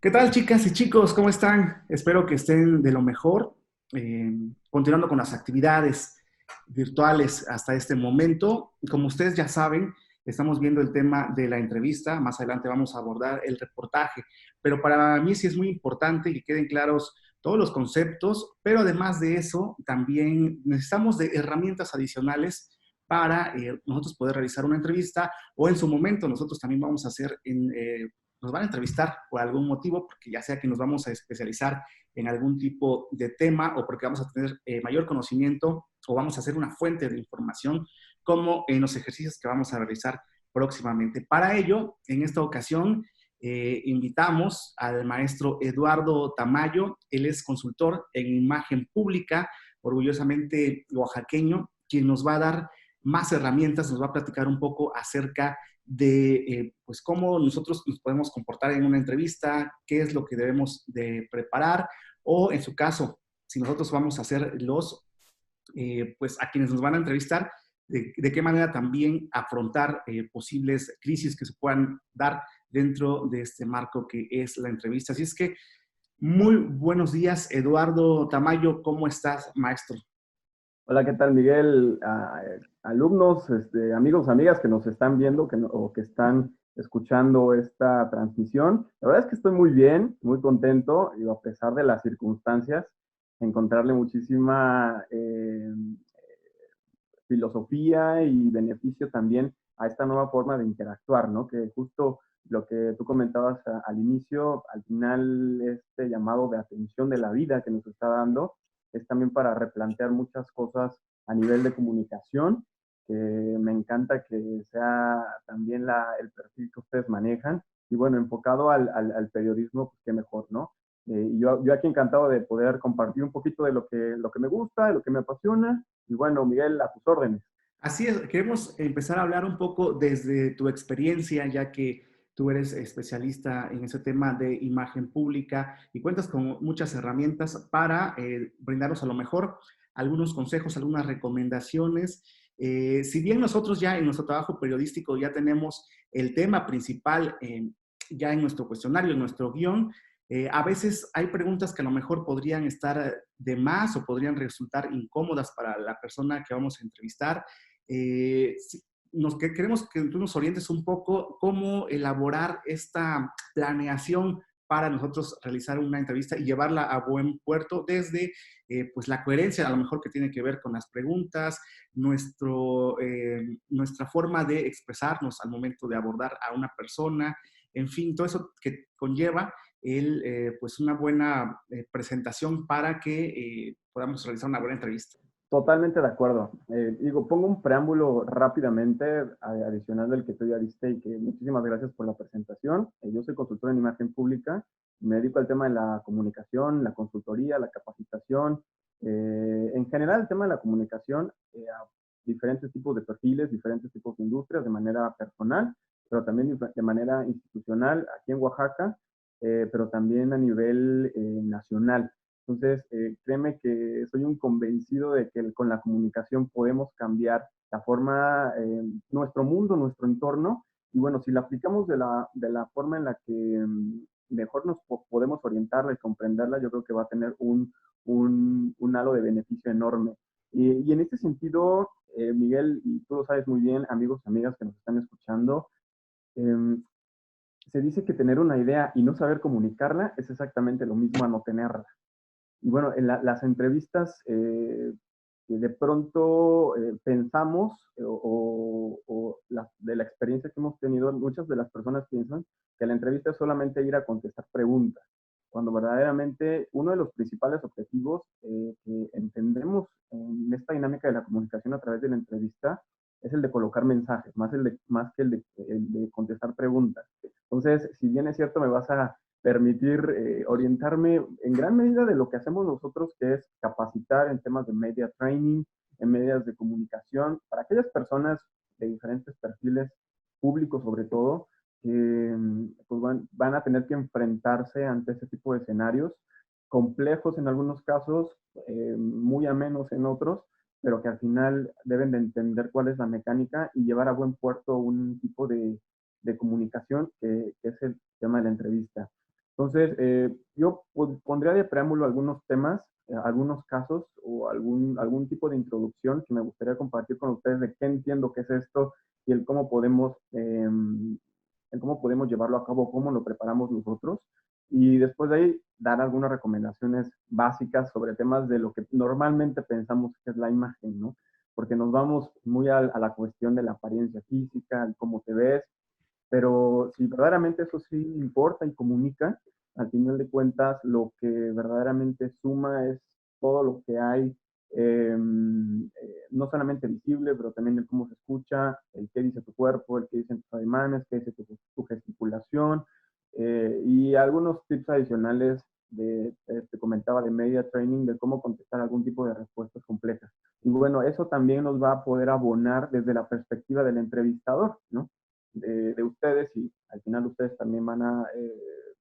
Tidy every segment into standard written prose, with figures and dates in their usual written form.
¿Qué tal, chicas y chicos? ¿Cómo están? Espero que estén de lo mejor. Eh, Continuando con las actividades virtuales hasta este momento. Como ustedes ya saben, estamos viendo el tema de la entrevista. Más adelante vamos a abordar el reportaje. Pero para mí sí es muy importante que queden claros todos los conceptos, pero además de eso, también necesitamos de herramientas adicionales para nosotros poder realizar una entrevista o en su momento nosotros también vamos a hacer nos van a entrevistar por algún motivo, porque ya sea que nos vamos a especializar en algún tipo de tema o porque vamos a tener mayor conocimiento o vamos a hacer una fuente de información, como en los ejercicios que vamos a realizar próximamente. Para ello, en esta ocasión, invitamos al maestro Eduardo Tamayo. Él es consultor en imagen pública, orgullosamente oaxaqueño, quien nos va a dar más herramientas, nos va a platicar un poco acerca de pues cómo nosotros nos podemos comportar en una entrevista, qué es lo que debemos de preparar, o en su caso, si nosotros vamos a ser pues a quienes nos van a entrevistar, de qué manera también afrontar posibles crisis que se puedan dar dentro de este marco que es la entrevista. Así es que muy buenos días, Eduardo Tamayo, ¿cómo estás, maestro? Hola, ¿qué tal, Miguel? Alumnos, amigos, amigas que nos están viendo o que están escuchando esta transmisión. La verdad es que estoy muy bien, muy contento, y a pesar de las circunstancias, encontrarle muchísima filosofía y beneficio también a esta nueva forma de interactuar, ¿no? Que justo lo que tú comentabas al inicio, al final este llamado de atención de la vida que nos está dando es también para replantear muchas cosas a nivel de comunicación, que me encanta que sea también el perfil que ustedes manejan y bueno, enfocado al periodismo, pues qué mejor, ¿no? Yo aquí encantado de poder compartir un poquito de lo que me gusta, de lo que me apasiona. Y bueno, Miguel, a tus órdenes. Así es, queremos empezar a hablar un poco desde tu experiencia, ya que tú eres especialista en ese tema de imagen pública y cuentas con muchas herramientas para brindarnos a lo mejor algunos consejos, algunas recomendaciones. Si bien nosotros ya en nuestro trabajo periodístico ya tenemos el tema principal ya en nuestro cuestionario, en nuestro guión, a veces hay preguntas que a lo mejor podrían estar de más o podrían resultar incómodas para la persona que vamos a entrevistar. Si que queremos que tú nos orientes un poco cómo elaborar esta planeación para nosotros realizar una entrevista y llevarla a buen puerto desde pues la coherencia a lo mejor que tiene que ver con las preguntas, nuestra forma de expresarnos al momento de abordar a una persona, en fin, todo eso que conlleva pues una buena presentación para que podamos realizar una buena entrevista. Totalmente de acuerdo. Digo, pongo un preámbulo rápidamente, adicional del que tú ya diste y que muchísimas gracias por la presentación. Yo soy consultor en imagen pública, me dedico al tema de la comunicación, la consultoría, la capacitación, en general el tema de la comunicación a diferentes tipos de perfiles, diferentes tipos de industrias, de manera personal, pero también de manera institucional aquí en Oaxaca, pero también a nivel nacional. Entonces, créeme que soy un convencido de que con la comunicación podemos cambiar la forma, nuestro mundo, nuestro entorno, y bueno, si la aplicamos de la forma en la que mejor nos podemos orientarla y comprenderla, yo creo que va a tener un halo de beneficio enorme. Y en este sentido, Miguel, y tú lo sabes muy bien, amigos y amigas que nos están escuchando, eh, se dice que tener una idea y no saber comunicarla es exactamente lo mismo a no tenerla. Y bueno, en las entrevistas que de pronto pensamos de la experiencia que hemos tenido, muchas de las personas piensan que la entrevista es solamente ir a contestar preguntas, cuando verdaderamente uno de los principales objetivos que entendemos en esta dinámica de la comunicación a través de la entrevista es el de colocar mensajes, más que el de contestar preguntas. Entonces, si bien es cierto, me vas a permitir orientarme en gran medida de lo que hacemos nosotros, que es capacitar en temas de media training, en medios de comunicación, para aquellas personas de diferentes perfiles públicos sobre todo, que pues van a tener que enfrentarse ante este tipo de escenarios complejos en algunos casos, muy amenos en otros, pero que al final deben de entender cuál es la mecánica y llevar a buen puerto un tipo de comunicación que es el tema de la entrevista. Entonces, yo pondría de preámbulo algunos temas, algunos casos o algún tipo de introducción que me gustaría compartir con ustedes de qué entiendo que es esto y el cómo podemos llevarlo a cabo, cómo lo preparamos nosotros. Y después de ahí, dar algunas recomendaciones básicas sobre temas de lo que normalmente pensamos que es la imagen, ¿no? Porque nos vamos muy a la cuestión de la apariencia física, el cómo te ves, pero si verdaderamente eso sí importa y comunica, al final de cuentas lo que verdaderamente suma es todo lo que hay, no solamente visible, pero también el cómo se escucha, el qué dice tu cuerpo, el qué dicen tus ademanes, qué dice tu gesticulación, y algunos tips adicionales te comentaba de media training, de cómo contestar algún tipo de respuestas complejas. Y bueno, eso también nos va a poder abonar desde la perspectiva del entrevistador, ¿no? De ustedes y al final ustedes también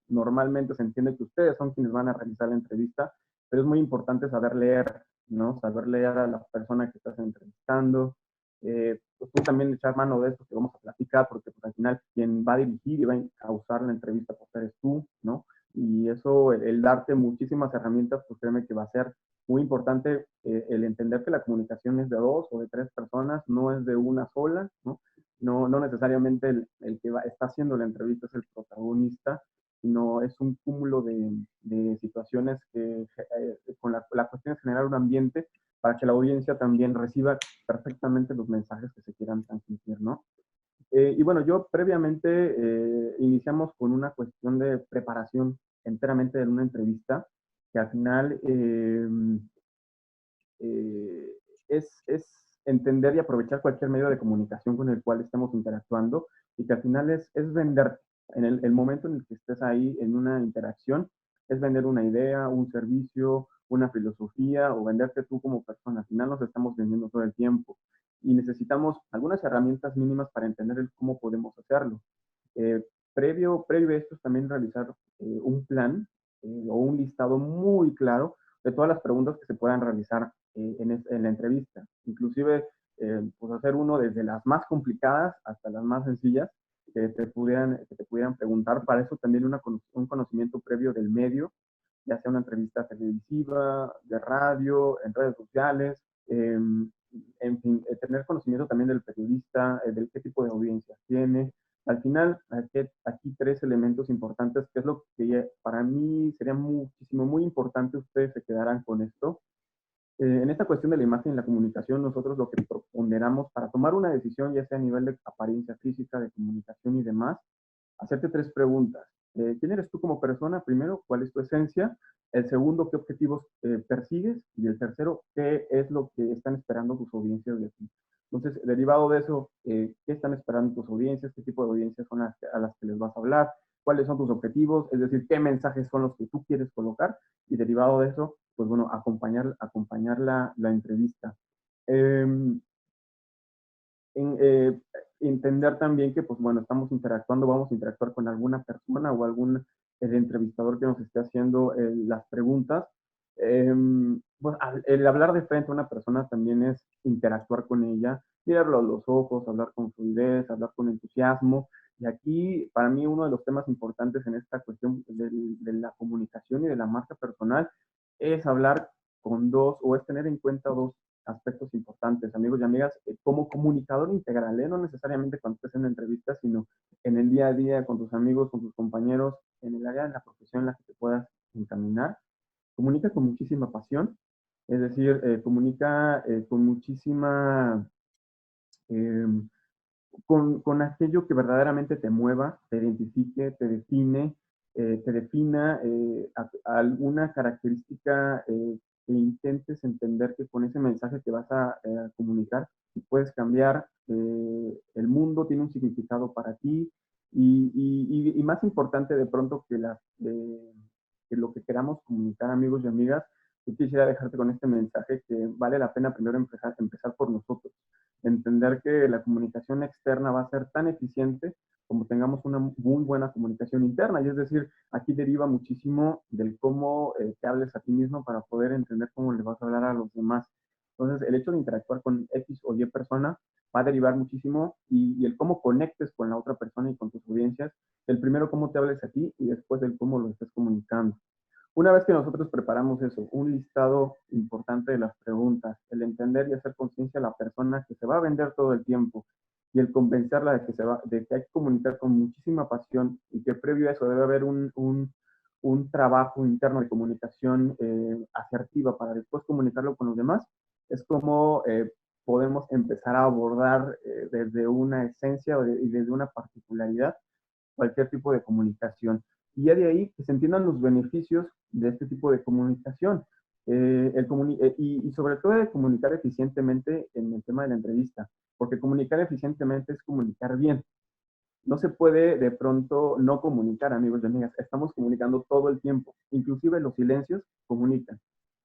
normalmente se entiende que ustedes son quienes van a realizar la entrevista, pero es muy importante saber leer, ¿no? Saber leer a la persona que estás entrevistando. Pues tú también echar mano de esto que vamos a platicar, porque pues, al final quien va a dirigir y va a usar la entrevista pues eres tú, ¿no? Y eso, el darte muchísimas herramientas, pues créeme que va a ser muy importante el entender que la comunicación es de dos o de tres personas, no es de una sola, ¿no? No necesariamente el que está haciendo la entrevista es el protagonista, sino es un cúmulo de situaciones que con la cuestión es generar un ambiente para que la audiencia también reciba perfectamente los mensajes que se quieran transmitir, ¿no? Y bueno, yo previamente iniciamos con una cuestión de preparación enteramente de una entrevista, que al final eh, es entender y aprovechar cualquier medio de comunicación con el cual estemos interactuando y que al final es vender. En el momento en el que estés ahí en una interacción, es vender una idea, un servicio, una filosofía o venderte tú como persona. Al final nos estamos vendiendo todo el tiempo y necesitamos algunas herramientas mínimas para entender el cómo podemos hacerlo. Eh, previo a esto es también realizar un plan o un listado muy claro de todas las preguntas que se puedan realizar en la entrevista. Inclusive, pues hacer uno desde las más complicadas hasta las más sencillas que te pudieran preguntar. Para eso también un conocimiento previo del medio, ya sea una entrevista televisiva, de radio, en redes sociales, en fin, tener conocimiento también del periodista, del qué tipo de audiencia tiene. Al final, aquí tres elementos importantes, que es lo que para mí sería muchísimo, muy importante ustedes se quedaran con esto. En esta cuestión de la imagen y la comunicación, nosotros lo que ponderamos para tomar una decisión, ya sea a nivel de apariencia física, de comunicación y demás, hacerte tres preguntas. ¿Quién eres tú como persona? Primero, ¿cuál es tu esencia? El segundo, ¿qué objetivos persigues? Y el tercero, ¿qué es lo que están esperando tus audiencias de ti? Entonces, derivado de eso, ¿qué están esperando tus audiencias? ¿Qué tipo de audiencias son a las que les vas a hablar? ¿Cuáles son tus objetivos? Es decir, ¿qué mensajes son los que tú quieres colocar? Y derivado de eso, pues bueno, acompañar la entrevista. Eh, en entender también que, pues bueno, estamos interactuando, vamos a interactuar con alguna persona o algún entrevistador que nos esté haciendo las preguntas. Pues, el hablar de frente a una persona también es interactuar con ella, mirarlo a los ojos, hablar con fluidez, hablar con entusiasmo. Y aquí, para mí, uno de los temas importantes en esta cuestión de la comunicación y de la marca personal es hablar con dos, o es tener en cuenta dos aspectos importantes, amigos y amigas, como comunicador integral, no necesariamente cuando estés en una entrevista, sino en el día a día, con tus amigos, con tus compañeros, en el área de la profesión en la que te puedas encaminar. Comunica con muchísima pasión, es decir, comunica con muchísima, eh, con aquello que verdaderamente te mueva, te identifique, te define, te defina a alguna característica que intentes entender que con ese mensaje que vas a comunicar puedes cambiar el mundo, tiene un significado para ti y más importante de pronto que lo que queramos comunicar, amigos y amigas, yo quisiera dejarte con este mensaje que vale la pena primero empezar por nosotros, entender que la comunicación externa va a ser tan eficiente como tengamos una muy buena comunicación interna. Y es decir, aquí deriva muchísimo del cómo te hables a ti mismo para poder entender cómo le vas a hablar a los demás. Entonces, el hecho de interactuar con X o Y persona va a derivar muchísimo y el cómo conectes con la otra persona y con tus audiencias, el primero cómo te hables a ti y después el cómo lo estés comunicando. Una vez que nosotros preparamos eso, un listado importante de las preguntas, el entender y hacer conciencia a la persona que se va a vender todo el tiempo y el convencerla de que hay que comunicar con muchísima pasión y que previo a eso debe haber un trabajo interno de comunicación asertiva para después comunicarlo con los demás, es como podemos empezar a abordar desde una esencia y desde una particularidad cualquier tipo de comunicación. Y ya de ahí que se entiendan los beneficios de este tipo de comunicación. Y sobre todo de comunicar eficientemente en el tema de la entrevista, porque comunicar eficientemente es comunicar bien. No se puede de pronto no comunicar, amigos y amigas. Estamos comunicando todo el tiempo. Inclusive los silencios comunican,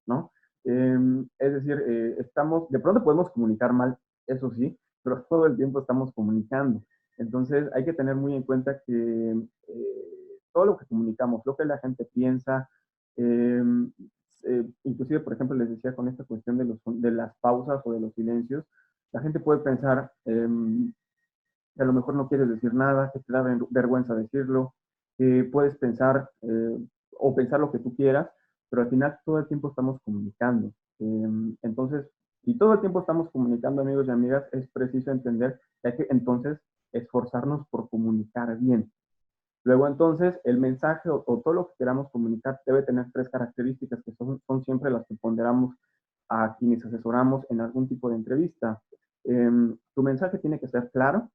¿no? Es decir, de pronto podemos comunicar mal, eso sí, pero todo el tiempo estamos comunicando. Entonces hay que tener muy en cuenta que todo lo que comunicamos, lo que la gente piensa, eh, inclusive, por ejemplo, les decía con esta cuestión de las pausas o de los silencios, la gente puede pensar que a lo mejor no quieres decir nada, que te da vergüenza decirlo, que puedes pensar o pensar lo que tú quieras, pero al final todo el tiempo estamos comunicando. Entonces, si todo el tiempo estamos comunicando, amigos y amigas, es preciso entender que hay que entonces esforzarnos por comunicar bien. Luego entonces el mensaje o todo lo que queramos comunicar debe tener tres características que son siempre las que ponderamos a quienes asesoramos en algún tipo de entrevista. Tu mensaje tiene que ser claro,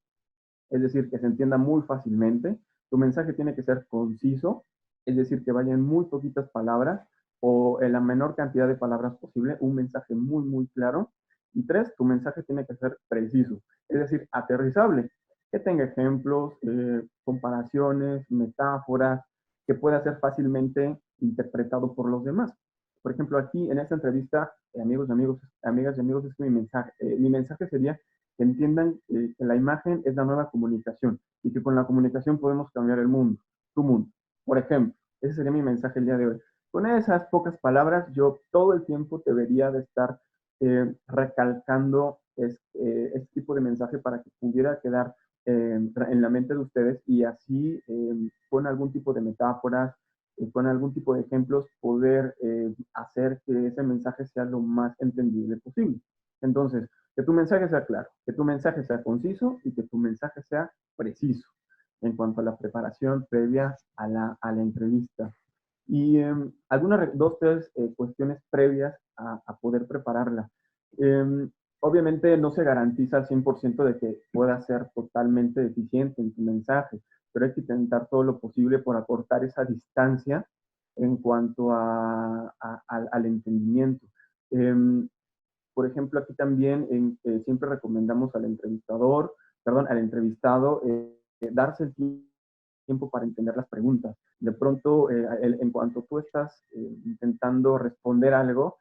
es decir, que se entienda muy fácilmente. Tu mensaje tiene que ser conciso, es decir, que vayan muy poquitas palabras o en la menor cantidad de palabras posible, un mensaje muy, muy claro. Y tres, tu mensaje tiene que ser preciso, es decir, aterrizable, que tenga ejemplos, comparaciones, metáforas, que pueda ser fácilmente interpretado por los demás. Por ejemplo, aquí en esta entrevista, amigos, amigas y amigos, es que mi mensaje sería que entiendan que la imagen es la nueva comunicación y que con la comunicación podemos cambiar el mundo, tu mundo. Por ejemplo, ese sería mi mensaje el día de hoy. Con esas pocas palabras, yo todo el tiempo debería de estar recalcando este tipo de mensaje para que pudiera quedar en la mente de ustedes y así con algún tipo de metáforas, con algún tipo de ejemplos, poder hacer que ese mensaje sea lo más entendible posible. Entonces, que tu mensaje sea claro, que tu mensaje sea conciso y que tu mensaje sea preciso en cuanto a la preparación previa a la entrevista. Y dos, tres cuestiones previas a poder prepararla. Eh, Obviamente no se garantiza al 100% de que pueda ser totalmente eficiente en tu mensaje, pero hay que intentar todo lo posible por acortar esa distancia en cuanto al entendimiento. Eh, por ejemplo, aquí también siempre recomendamos al entrevistado, darse el tiempo para entender las preguntas. De pronto, en cuanto tú estás intentando responder algo,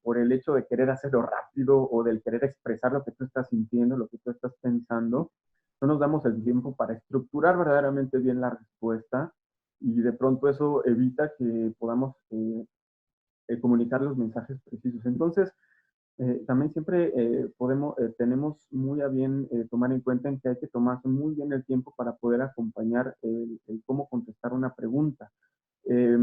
por el hecho de querer hacerlo rápido o del querer expresar lo que tú estás sintiendo, lo que tú estás pensando, no nos damos el tiempo para estructurar verdaderamente bien la respuesta y de pronto eso evita que podamos comunicar los mensajes precisos. Entonces, también siempre tenemos muy a bien tomar en cuenta en que hay que tomarse muy bien el tiempo para poder acompañar el cómo contestar una pregunta. Eh,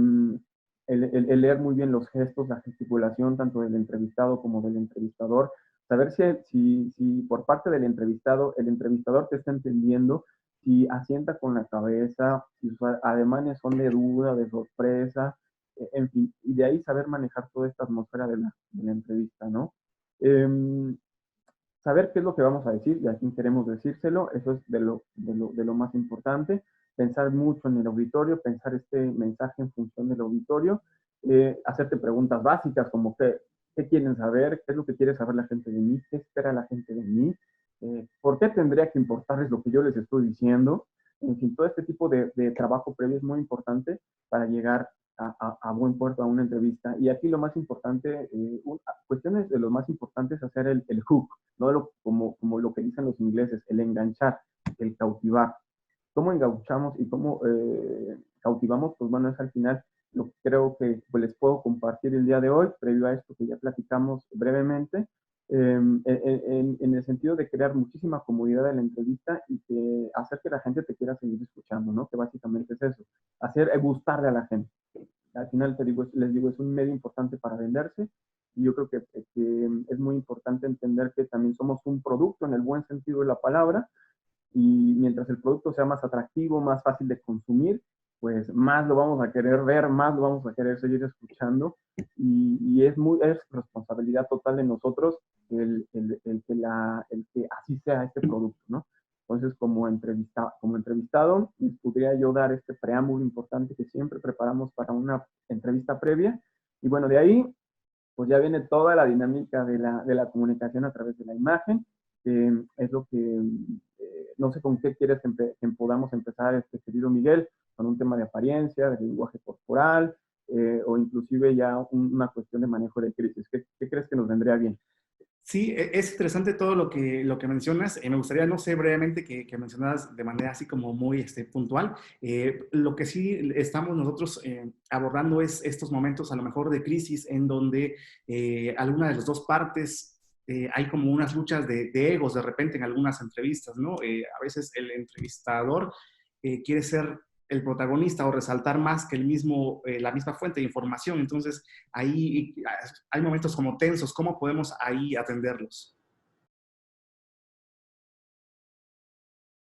el leer muy bien los gestos, la gesticulación, tanto del entrevistado como del entrevistador, saber si por parte del entrevistado, el entrevistador te está entendiendo, si asienta con la cabeza, si sus ademanes son de duda, de sorpresa, en fin, y de ahí saber manejar toda esta atmósfera de la entrevista, ¿no? Eh, Saber qué es lo que vamos a decir y a quién queremos decírselo, eso es de lo más importante. Pensar mucho en el auditorio, pensar este mensaje en función del auditorio, hacerte preguntas básicas como qué quieren saber, qué es lo que quiere saber la gente de mí, qué espera la gente de mí, por qué tendría que importarles lo que yo les estoy diciendo. En fin, todo este tipo de trabajo previo es muy importante para llegar a buen puerto a una entrevista. Y aquí lo más importante, cuestiones de lo más importante es hacer el hook, ¿no? Como lo que dicen los ingleses, el enganchar, el cautivar. ¿Cómo enganchamos y cómo cautivamos? Pues bueno, es al final lo que creo que pues, les puedo compartir el día de hoy, previo a esto que ya platicamos brevemente, en el sentido de crear muchísima comodidad en la entrevista y que hacer que la gente te quiera seguir escuchando, ¿no? Que básicamente es eso, hacer gustarle a la gente. Al final les digo, es un medio importante para venderse y yo creo que es muy importante entender que también somos un producto en el buen sentido de la palabra y mientras el producto sea más atractivo, más fácil de consumir, pues más lo vamos a querer ver, más lo vamos a querer seguir escuchando y es responsabilidad total de nosotros el que así sea este producto, ¿no? Entonces, como entrevistado, les podría yo dar este preámbulo importante que siempre preparamos para una entrevista previa. Y bueno, de ahí, pues ya viene toda la dinámica de la comunicación a través de la imagen, que es lo que, no sé con qué quieres que podamos empezar, querido Miguel, con un tema de apariencia, de lenguaje corporal, o inclusive ya una cuestión de manejo de crisis. ¿Qué crees que nos vendría bien? Sí, es interesante todo lo que mencionas. Me gustaría, no sé, brevemente que mencionaras de manera así como muy puntual. Lo que sí estamos nosotros abordando es estos momentos a lo mejor de crisis en donde alguna de las dos partes hay como unas luchas de egos de repente en algunas entrevistas, ¿no? A veces el entrevistador quiere ser el protagonista o resaltar más que la misma fuente de información. Entonces, ahí hay momentos como tensos. ¿Cómo podemos ahí atenderlos?